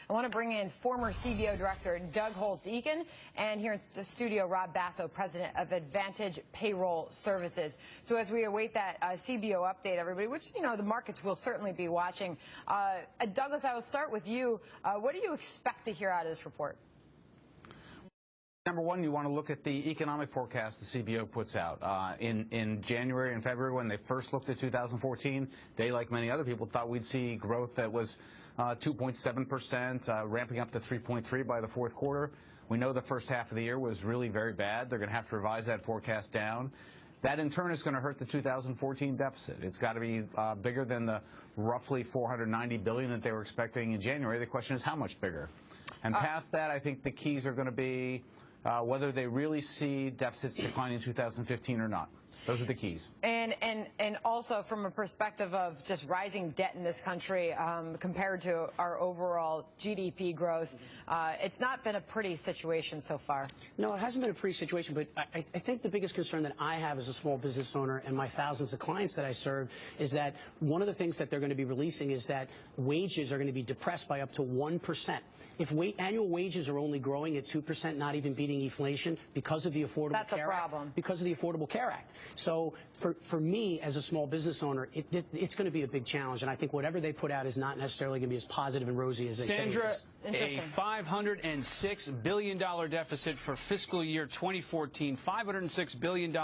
I want to bring in former CBO Director Doug Holtz-Eakin, and here in the studio, Rob Basso, President of Advantage Payroll Services. So as we await that CBO update, everybody, which, you know, the markets will certainly be watching. Douglas, I will start with you. What do you expect to hear out of this report? Number one, you want to look at the economic forecast the CBO puts out. In January and February, when they first looked at 2014, they, like many other people, thought we'd see growth that was 2.7%, ramping up to 3.3% by the fourth quarter. We know the first half of the year was really very bad. They're going to have to revise that forecast down. That, in turn, is going to hurt the 2014 deficit. It's got to be bigger than the roughly $490 billion that they were expecting in January. The question is how much bigger. And past that, I think the keys are going to be whether they really see deficits decline in 2015 or not. Those are the keys. And also from a perspective of just rising debt in this country compared to our overall GDP growth, it's not been a pretty situation so far. No, it hasn't been a pretty situation, but I think the biggest concern that I have as a small business owner and my thousands of clients that I serve is that one of the things that they're going to be releasing is that wages are going to be depressed by up to 1%. If annual wages are only growing at 2%, not even beating inflation because of the Affordable Care Act, because of the Affordable Care Act. So for me as a small business owner, it's going to be a big challenge, and I think whatever they put out is not necessarily going to be as positive and rosy as they say it is. A $506 billion deficit for fiscal year 2014, $506 billion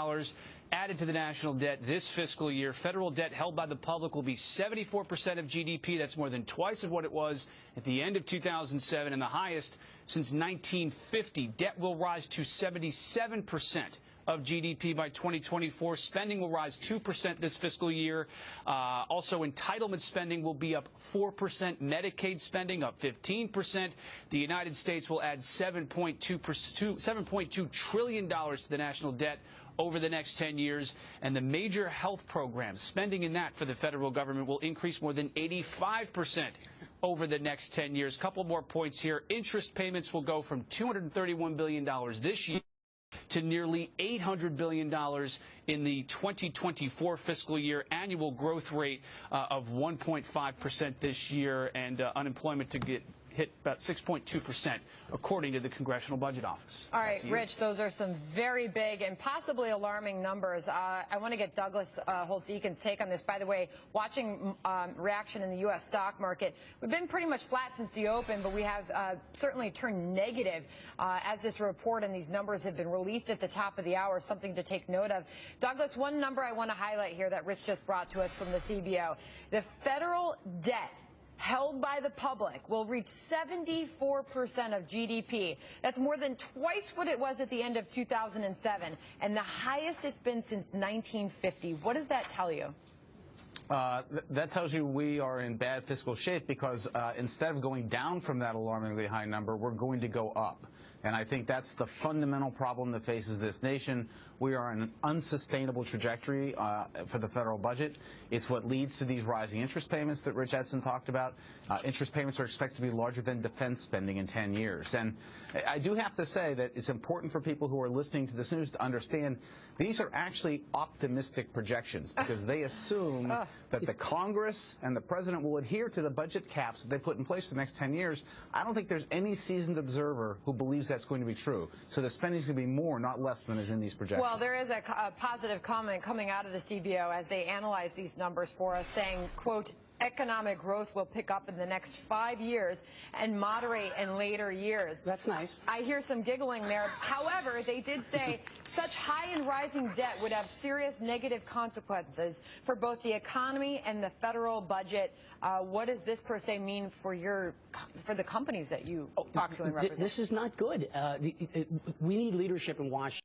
added to the national debt this fiscal year. Federal debt held by the public will be 74% of GDP. That's more than twice of what it was at the end of 2007 and the highest since 1950. Debt will rise to 77% of GDP by 2024. Spending will rise 2% this fiscal year. Also, entitlement spending will be up 4%. Medicaid spending up 15%. The United States will add $7.2 trillion to the national debt over the next 10 years, and the major health programs, spending in that for the federal government will increase more than 85% over the next 10 years. Couple more points here. Interest payments will go from $231 billion this year to nearly $800 billion in the 2024 fiscal year. Annual growth rate of 1.5% this year, and unemployment to hit about 6.2%, according to the Congressional Budget Office. All right, Rich, those are some very big and possibly alarming numbers. I want to get Douglas Holtz-Eakin's take on this. By the way, watching reaction in the U.S. stock market, we've been pretty much flat since the open, but we have certainly turned negative as this report and these numbers have been released at the top of the hour, something to take note of. Douglas, one number I want to highlight here that Rich just brought to us from the CBO. The federal debt held by the public will reach 74% of GDP. That's more than twice what it was at the end of 2007, and the highest it's been since 1950. What does that tell you? That tells you we are in bad fiscal shape because instead of going down from that alarmingly high number, we're going to go up. And I think that's the fundamental problem that faces this nation. We are on an unsustainable trajectory for the federal budget. It's what leads to these rising interest payments that Rich Edson talked about. Interest payments are expected to be larger than defense spending in 10 years. And I do have to say that it's important for people who are listening to this news to understand these are actually optimistic projections because they assume that the Congress and the President will adhere to the budget caps that they put in place for the next 10 years. I don't think there's any seasoned observer who believes that's going to be true. So the spending is going to be more, not less, than is in these projections. Well, there is a positive comment coming out of the CBO as they analyze these numbers for us, saying, quote, economic growth will pick up in the next 5 years and moderate in later years. That's nice. I hear some giggling there. However, they did say such high and rising debt would have serious negative consequences for both the economy and the federal budget. What does this per se mean for the companies that you talk to and represent? This is not good. We need leadership in Washington.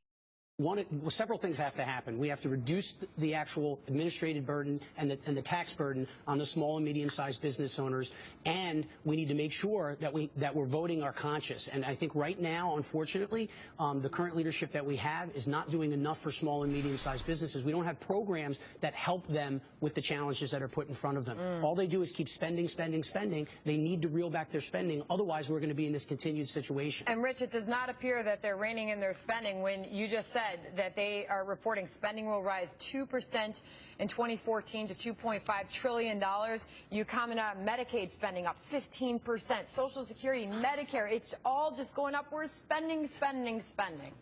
Several things have to happen. We have to reduce the actual administrative burden and the tax burden on the small and medium-sized business owners, and we need to make sure that we're voting our conscience. And I think right now, unfortunately, the current leadership that we have is not doing enough for small and medium-sized businesses. We don't have programs that help them with the challenges that are put in front of them. All they do is keep spending, spending, spending. They need to reel back their spending. Otherwise, we're going to be in this continued situation. And, Rich, it does not appear that they're reining in their spending when you just said said that they are reporting spending will rise 2% in 2014 to $2.5 trillion. You comment on Medicaid spending up 15%, Social Security, Medicare, it's all just going up. We're spending, spending, spending.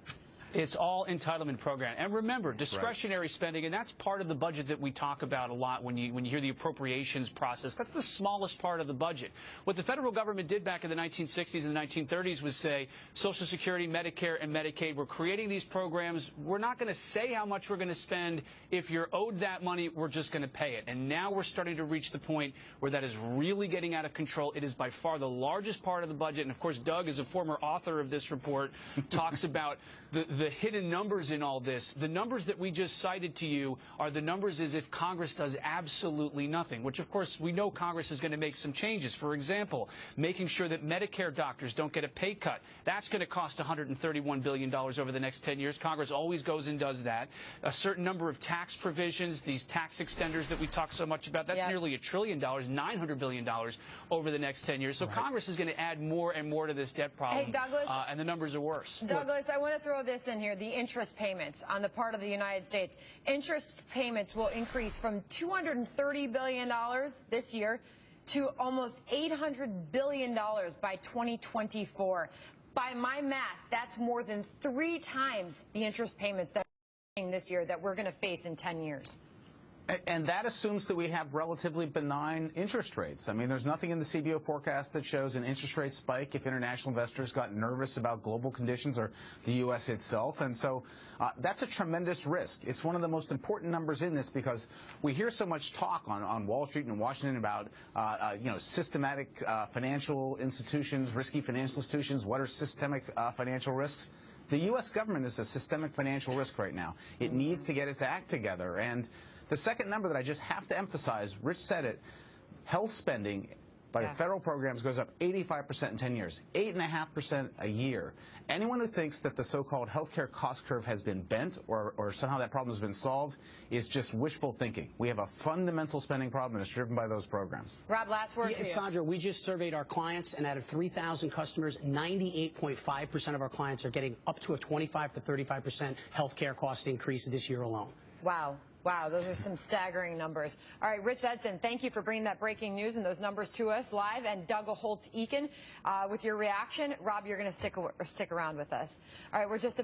It's all entitlement program. And remember, discretionary spending, and that's part of the budget that we talk about a lot when you hear the appropriations process. That's the smallest part of the budget. What the federal government did back in the 1960s and the 1930s was say, Social Security, Medicare, and Medicaid, we're creating these programs. We're not going to say how much we're going to spend. If you're owed that money, we're just going to pay it. And now we're starting to reach the point where that is really getting out of control. It is by far the largest part of the budget. And, of course, Doug, as a former author of this report, talks about the hidden numbers in all this. The numbers that we just cited to you are the numbers as if Congress does absolutely nothing, which, of course, we know Congress is going to make some changes. For example, making sure that Medicare doctors don't get a pay cut. That's going to cost $131 billion over the next 10 years. Congress always goes and does that. A certain number of tax provisions, these tax extenders that we talk so much about, that's nearly $1 trillion, $900 billion over the next 10 years. So Congress is going to add more and more to this debt problem. Hey, Douglas, and the numbers are worse. Douglas, I want to throw this in here, the interest payments on the part of the United States. Interest payments will increase from $230 billion this year to almost $800 billion by 2024. By my math, that's more than 3 times the interest payments that we're paying this year that we're going to face in 10 years. And that assumes that we have relatively benign interest rates. I mean, there's nothing in the CBO forecast that shows an interest rate spike if international investors got nervous about global conditions or the U.S. itself. And so that's a tremendous risk. It's one of the most important numbers in this because we hear so much talk on Wall Street and Washington about, systematic financial institutions, risky financial institutions. What are systemic financial risks? The U.S. government is a systemic financial risk right now. It needs to get its act together. And the second number that I just have to emphasize, Rich said it, health spending by federal programs goes up 85% in 10 years, 8.5% a year. Anyone who thinks that the so-called healthcare cost curve has been bent or somehow that problem has been solved is just wishful thinking. We have a fundamental spending problem and it's driven by those programs. Rob, last word to you. Sandra, we just surveyed our clients, and out of 3,000 customers, 98.5% of our clients are getting up to a 25 to 35% healthcare cost increase this year alone. Wow. Wow, those are some staggering numbers. All right, Rich Edson, thank you for bringing that breaking news and those numbers to us live. And Doug Holtz-Eakin with your reaction. Rob, you're going to stick around with us. All right, we're just